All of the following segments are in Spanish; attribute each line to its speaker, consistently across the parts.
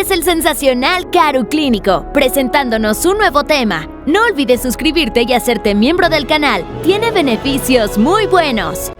Speaker 1: es el sensacional Karu Clínico, presentándonos un nuevo tema. No olvides suscribirte y hacerte miembro del canal. Tiene beneficios muy buenos.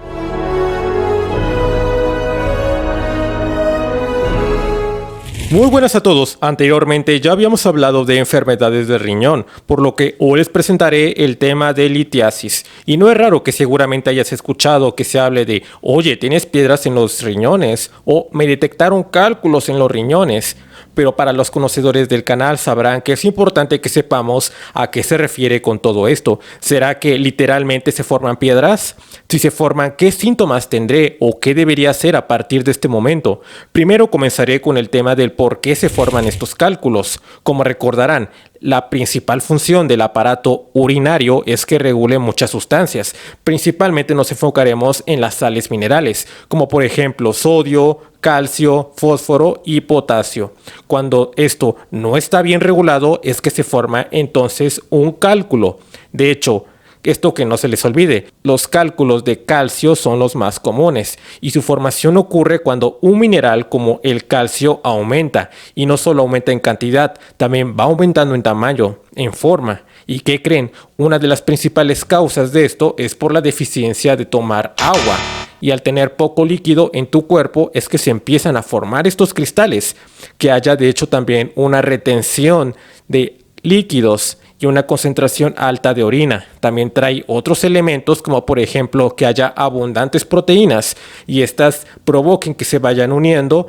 Speaker 2: Muy buenas a todos. Anteriormente ya habíamos hablado de enfermedades del riñón, por lo que hoy les presentaré el tema de litiasis. Y no es raro que seguramente hayas escuchado que se hable de oye, ¿tienes piedras en los riñones? O me detectaron cálculos en los riñones. Pero para los conocedores del canal sabrán que es importante que sepamos a qué se refiere con todo esto. ¿Será que literalmente se forman piedras? Si se forman, ¿qué síntomas tendré o qué debería hacer a partir de este momento? Primero comenzaré con el tema del por qué se forman estos cálculos. Como recordarán, la principal función del aparato urinario es que regule muchas sustancias. Principalmente nos enfocaremos en las sales minerales, como por ejemplo sodio, calcio, fósforo y potasio. Cuando esto no está bien regulado es que se forma entonces un cálculo. De hecho, esto que no se les olvide, los cálculos de calcio son los más comunes y su formación ocurre cuando un mineral como el calcio aumenta y no solo aumenta en cantidad, también va aumentando en tamaño, en forma. ¿Y qué creen? Una de las principales causas de esto es por la deficiencia de tomar agua. Y al tener poco líquido en tu cuerpo es que se empiezan a formar estos cristales, que haya de hecho también una retención de líquidos y una concentración alta de orina. También trae otros elementos como por ejemplo que haya abundantes proteínas y estas provoquen que se vayan uniendo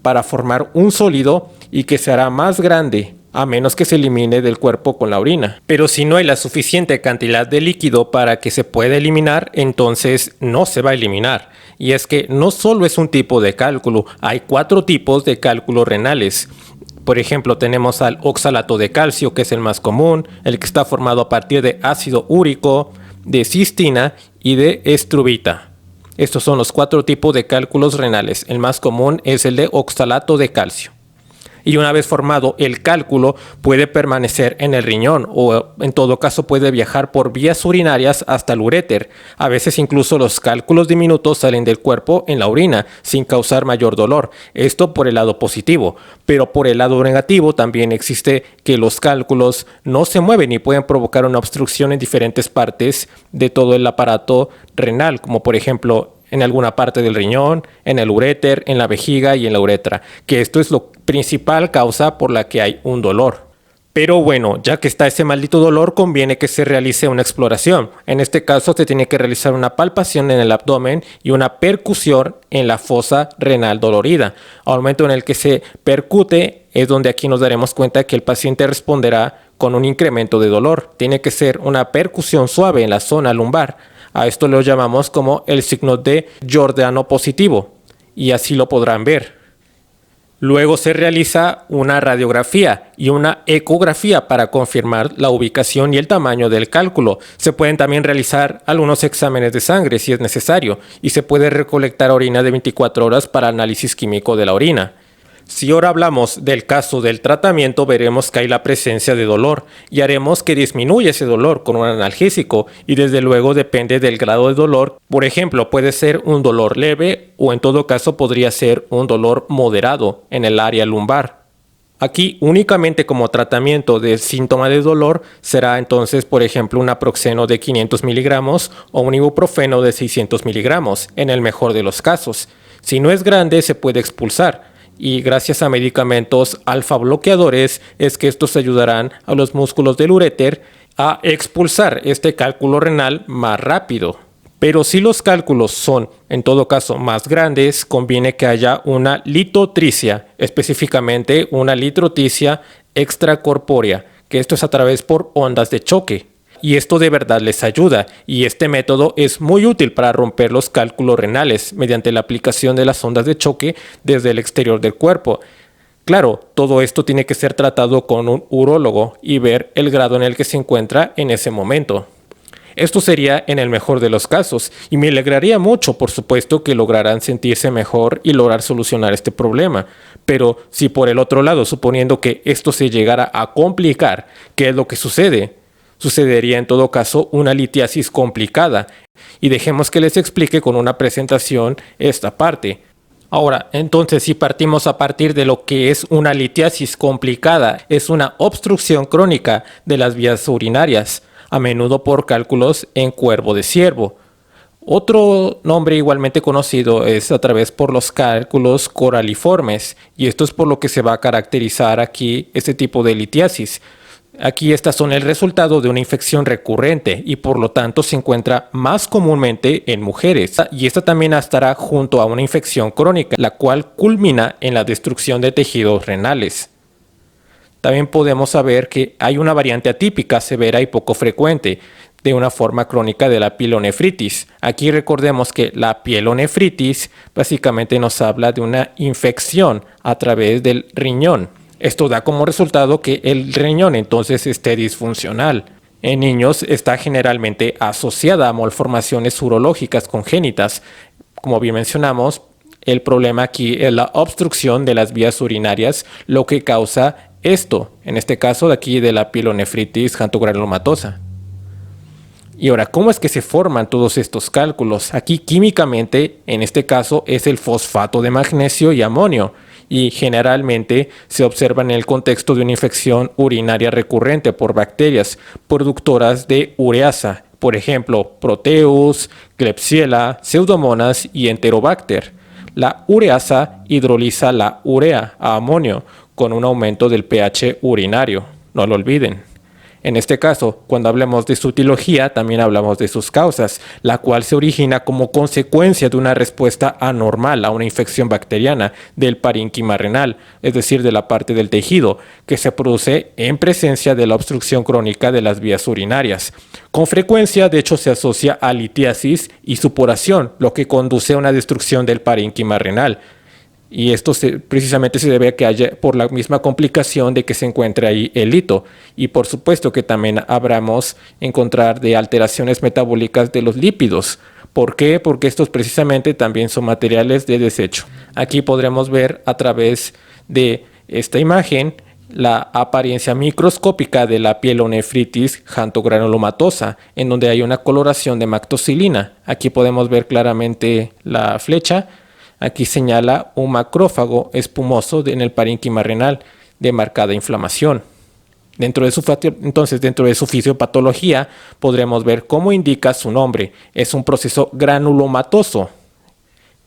Speaker 2: para formar un sólido y que se hará más grande a menos que se elimine del cuerpo con la orina. Pero si no hay la suficiente cantidad de líquido para que se pueda eliminar, entonces no se va a eliminar. Y es que no solo es un tipo de cálculo, hay 4 tipos de cálculos renales. Por ejemplo, tenemos al oxalato de calcio, que es el más común, el que está formado a partir de ácido úrico, de cistina y de estrubita. Estos son los 4 tipos de cálculos renales. El más común es el de oxalato de calcio. Y una vez formado el cálculo puede permanecer en el riñón o en todo caso puede viajar por vías urinarias hasta el uréter. A veces incluso los cálculos diminutos salen del cuerpo en la orina sin causar mayor dolor. Esto por el lado positivo, pero por el lado negativo también existe que los cálculos no se mueven y pueden provocar una obstrucción en diferentes partes de todo el aparato renal, como por ejemplo en alguna parte del riñón, en el uréter, en la vejiga y en la uretra, que esto es la principal causa por la que hay un dolor. Pero bueno, ya que está ese maldito dolor, conviene que se realice una exploración. En este caso se tiene que realizar una palpación en el abdomen y una percusión en la fosa renal dolorida. Al momento en el que se percute es donde aquí nos daremos cuenta que el paciente responderá con un incremento de dolor. Tiene que ser una percusión suave en la zona lumbar. A esto lo llamamos como el signo de Giordano positivo y así lo podrán ver. Luego se realiza una radiografía y una ecografía para confirmar la ubicación y el tamaño del cálculo. Se pueden también realizar algunos exámenes de sangre si es necesario y se puede recolectar orina de 24 horas para análisis químico de la orina. Si ahora hablamos del caso del tratamiento, veremos que hay la presencia de dolor y haremos que disminuya ese dolor con un analgésico y desde luego depende del grado de dolor. Por ejemplo, puede ser un dolor leve o en todo caso podría ser un dolor moderado en el área lumbar. Aquí únicamente como tratamiento del síntoma de dolor será entonces por ejemplo un naproxeno de 500 miligramos o un ibuprofeno de 600 miligramos en el mejor de los casos. Si no es grande se puede expulsar. Y gracias a medicamentos alfa bloqueadores es que estos ayudarán a los músculos del uréter a expulsar este cálculo renal más rápido. Pero si los cálculos son en todo caso más grandes, conviene que haya una litotricia, específicamente una litrotricia extracorpórea, que esto es a través por ondas de choque. Y esto de verdad les ayuda y este método es muy útil para romper los cálculos renales mediante la aplicación de las ondas de choque desde el exterior del cuerpo. Claro, todo esto tiene que ser tratado con un urólogo y ver el grado en el que se encuentra en ese momento. Esto sería en el mejor de los casos y me alegraría mucho, por supuesto, que lograran sentirse mejor y lograr solucionar este problema. Pero si por el otro lado, suponiendo que esto se llegara a complicar, ¿qué es lo que sucede? Sucedería en todo caso una litiasis complicada y dejemos que les explique con una presentación esta parte. Ahora, entonces, si partimos a partir de lo que es una litiasis complicada, es una obstrucción crónica de las vías urinarias, a menudo por cálculos en cuervo de ciervo. Otro nombre igualmente conocido es a través por los cálculos coraliformes, y esto es por lo que se va a caracterizar aquí este tipo de litiasis. Aquí estas son el resultado de una infección recurrente y por lo tanto se encuentra más comúnmente en mujeres. Y esta también estará junto a una infección crónica, la cual culmina en la destrucción de tejidos renales. También podemos saber que hay una variante atípica, severa y poco frecuente de una forma crónica de la pielonefritis. Aquí recordemos que la pielonefritis básicamente nos habla de una infección a través del riñón. Esto da como resultado que el riñón entonces esté disfuncional. En niños está generalmente asociada a malformaciones urológicas congénitas. Como bien mencionamos, el problema aquí es la obstrucción de las vías urinarias, lo que causa esto, en este caso de aquí de la pielonefritis xantogranulomatosa. Y ahora, ¿cómo es que se forman todos estos cálculos? Aquí químicamente, en este caso, es el fosfato de magnesio y amonio, y generalmente se observa en el contexto de una infección urinaria recurrente por bacterias productoras de ureasa, por ejemplo, Proteus, Klebsiella, Pseudomonas y Enterobacter. La ureasa hidroliza la urea a amonio con un aumento del pH urinario, no lo olviden. En este caso, cuando hablamos de su etiología, también hablamos de sus causas, la cual se origina como consecuencia de una respuesta anormal a una infección bacteriana del parénquima renal, es decir, de la parte del tejido, que se produce en presencia de la obstrucción crónica de las vías urinarias. Con frecuencia, de hecho, se asocia a litiasis y supuración, lo que conduce a una destrucción del parénquima renal. Y esto precisamente se debe a que haya por la misma complicación de que se encuentre ahí el lito. Y por supuesto que también habremos encontrar de alteraciones metabólicas de los lípidos. ¿Por qué? Porque estos precisamente también son materiales de desecho. Aquí podremos ver a través de esta imagen la apariencia microscópica de la pielonefritis xantogranulomatosa, en donde hay una coloración de mactocilina. Aquí podemos ver claramente la flecha. Aquí señala un macrófago espumoso en el parénquima renal de marcada inflamación. Entonces, dentro de su fisiopatología, podremos ver cómo indica su nombre. Es un proceso granulomatoso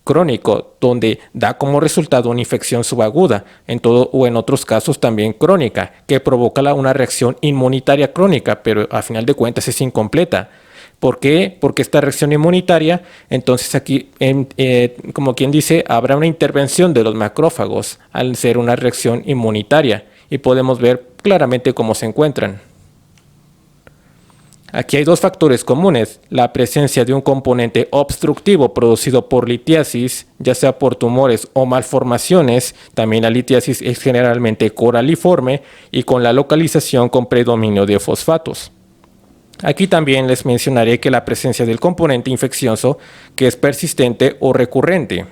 Speaker 2: crónico, donde da como resultado una infección subaguda, en todo o en otros casos también crónica, que provoca una reacción inmunitaria crónica, pero a final de cuentas es incompleta. ¿Por qué? Porque esta reacción inmunitaria, entonces aquí, como quien dice, habrá una intervención de los macrófagos al ser una reacción inmunitaria y podemos ver claramente cómo se encuentran. Aquí hay dos factores comunes: la presencia de un componente obstructivo producido por litiasis, ya sea por tumores o malformaciones. También la litiasis es generalmente coraliforme y con la localización con predominio de fosfatos. Aquí también les mencionaré que la presencia del componente infeccioso que es persistente o recurrente.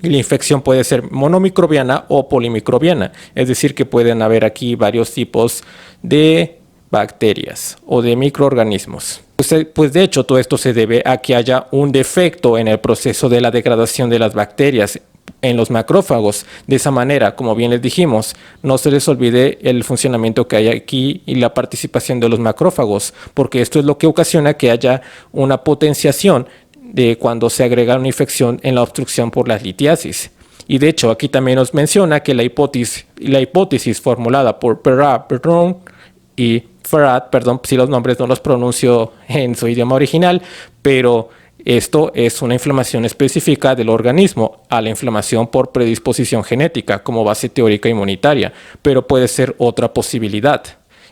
Speaker 2: Y la infección puede ser monomicrobiana o polimicrobiana, es decir que pueden haber aquí varios tipos de bacterias o de microorganismos. Pues de hecho todo esto se debe a que haya un defecto en el proceso de la degradación de las bacterias en los macrófagos. De esa manera, como bien les dijimos, no se les olvide el funcionamiento que hay aquí y la participación de los macrófagos, porque esto es lo que ocasiona que haya una potenciación de cuando se agrega una infección en la obstrucción por las litiasis. Y de hecho, aquí también nos menciona que la hipótesis formulada por Perrat y Ferrat, perdón si los nombres no los pronuncio en su idioma original, pero esto es una inflamación específica del organismo a la inflamación por predisposición genética como base teórica inmunitaria, pero puede ser otra posibilidad.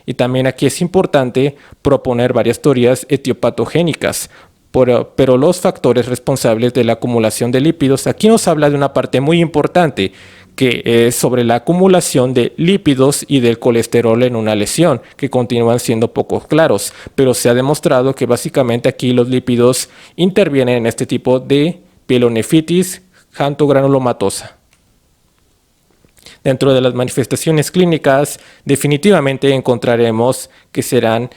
Speaker 2: Y también aquí es importante proponer varias teorías etiopatogénicas, pero los factores responsables de la acumulación de lípidos, aquí nos habla de una parte muy importante, que es sobre la acumulación de lípidos y del colesterol en una lesión, que continúan siendo poco claros, pero se ha demostrado que básicamente aquí los lípidos intervienen en este tipo de pielonefritis xantogranulomatosa. Dentro de las manifestaciones clínicas, definitivamente encontraremos que serán,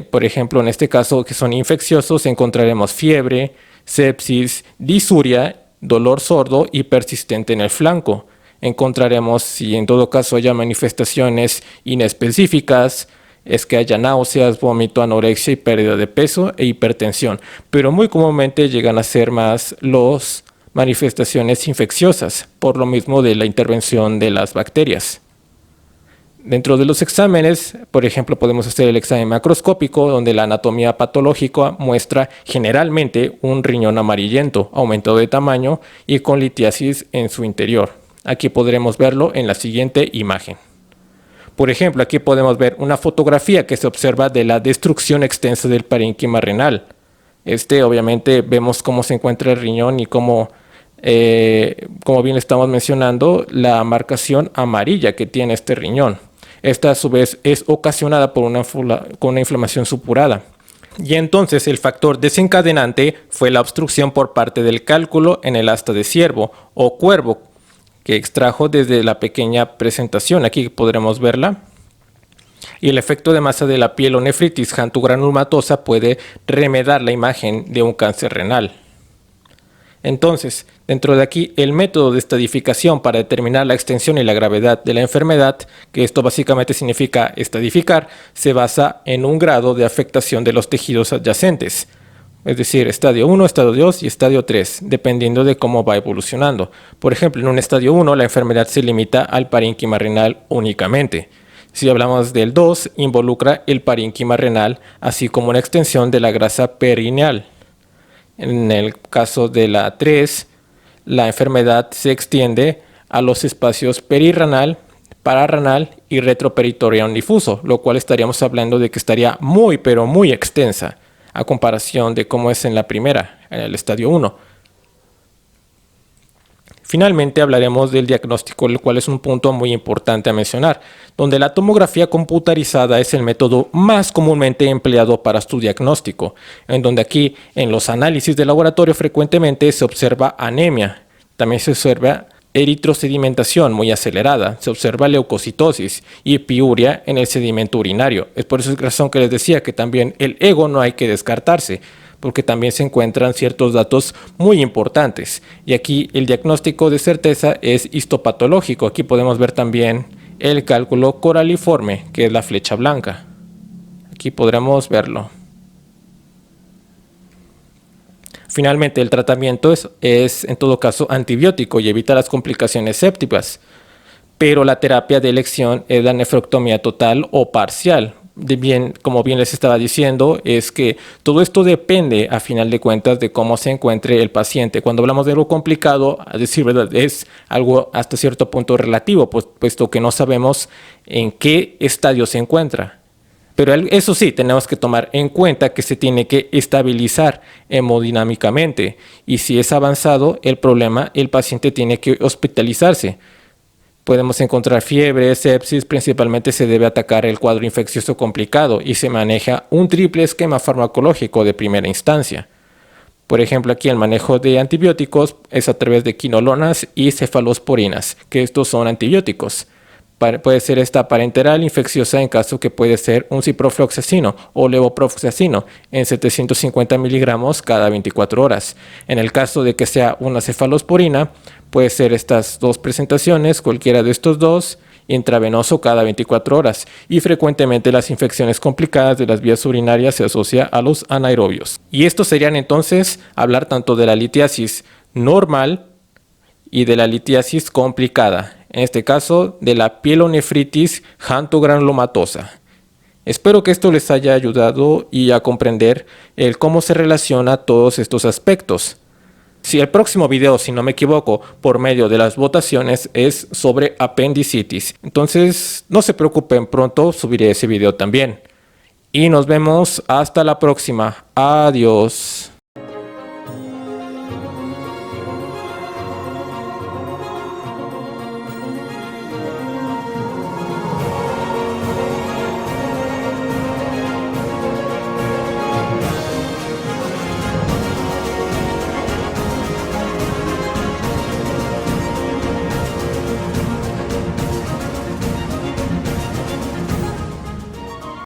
Speaker 2: por ejemplo, en este caso que son infecciosos, encontraremos fiebre, sepsis, disuria dolor sordo y persistente en el flanco. Encontraremos si en todo caso haya manifestaciones inespecíficas, es que haya náuseas, vómito, anorexia y pérdida de peso e hipertensión, pero muy comúnmente llegan a ser más las manifestaciones infecciosas, por lo mismo de la intervención de las bacterias. Dentro de los exámenes, por ejemplo, podemos hacer el examen macroscópico, donde la anatomía patológica muestra generalmente un riñón amarillento, aumentado de tamaño y con litiasis en su interior. Aquí podremos verlo en la siguiente imagen. Por ejemplo, aquí podemos ver una fotografía que se observa de la destrucción extensa del parénquima renal. Obviamente vemos cómo se encuentra el riñón y como bien estamos mencionando, la marcación amarilla que tiene este riñón. Esta a su vez es ocasionada por una inflamación supurada. Y entonces el factor desencadenante fue la obstrucción por parte del cálculo en el asta de ciervo o cuervo, que extrajo desde la pequeña presentación. Aquí podremos verla. Y el efecto de masa de la piel o nefritis xantogranulomatosa puede remediar la imagen de un cáncer renal. Entonces, dentro de aquí, el método de estadificación para determinar la extensión y la gravedad de la enfermedad, que esto básicamente significa estadificar, se basa en un grado de afectación de los tejidos adyacentes. Es decir, estadio 1, estadio 2 y estadio 3, dependiendo de cómo va evolucionando. Por ejemplo, en un estadio 1 la enfermedad se limita al parénquima renal únicamente. Si hablamos del 2, involucra el parénquima renal, así como una extensión de la grasa perineal. En el caso de la 3, la enfermedad se extiende a los espacios perirenal, pararrenal y retroperitoneo difuso, lo cual estaríamos hablando de que estaría muy pero muy extensa a comparación de cómo es en la primera, en el estadio 1. Finalmente hablaremos del diagnóstico, el cual es un punto muy importante a mencionar, donde la tomografía computarizada es el método más comúnmente empleado para su diagnóstico, en donde aquí en los análisis de laboratorio frecuentemente se observa anemia, también se observa eritrosedimentación muy acelerada, se observa leucocitosis y piuria en el sedimento urinario. Es por esa razón que les decía que también el ego no hay que descartarse, porque también se encuentran ciertos datos muy importantes. Y aquí el diagnóstico de certeza es histopatológico. Aquí podemos ver también el cálculo coraliforme, que es la flecha blanca. Aquí podremos verlo. Finalmente, el tratamiento es en todo caso antibiótico y evita las complicaciones sépticas. Pero la terapia de elección es la nefrectomía total o parcial. Como bien les estaba diciendo, es que todo esto depende a final de cuentas de cómo se encuentre el paciente. Cuando hablamos de algo complicado, a decir verdad, es algo hasta cierto punto relativo, puesto que no sabemos en qué estadio se encuentra. Pero eso sí, tenemos que tomar en cuenta que se tiene que estabilizar hemodinámicamente, y si es avanzado el problema, el paciente tiene que hospitalizarse. Podemos encontrar fiebre, sepsis, principalmente se debe atacar el cuadro infeccioso complicado y se maneja un triple esquema farmacológico de primera instancia. Por ejemplo, aquí el manejo de antibióticos es a través de quinolonas y cefalosporinas, que estos son antibióticos. Puede ser esta parenteral infecciosa en caso que puede ser un ciprofloxacino o levofloxacino en 750 miligramos cada 24 horas. En el caso de que sea una cefalosporina, puede ser estas dos presentaciones, cualquiera de estos dos, intravenoso cada 24 horas. Y frecuentemente las infecciones complicadas de las vías urinarias se asocia a los anaerobios. Y estos serían entonces hablar tanto de la litiasis normal y de la litiasis complicada. En este caso, de la pielonefritis xantogranulomatosa. Espero que esto les haya ayudado y a comprender el cómo se relaciona todos estos aspectos. Si el próximo video, si no me equivoco, por medio de las votaciones es sobre apendicitis. Entonces, no se preocupen, pronto subiré ese video también. Y nos vemos hasta la próxima. Adiós.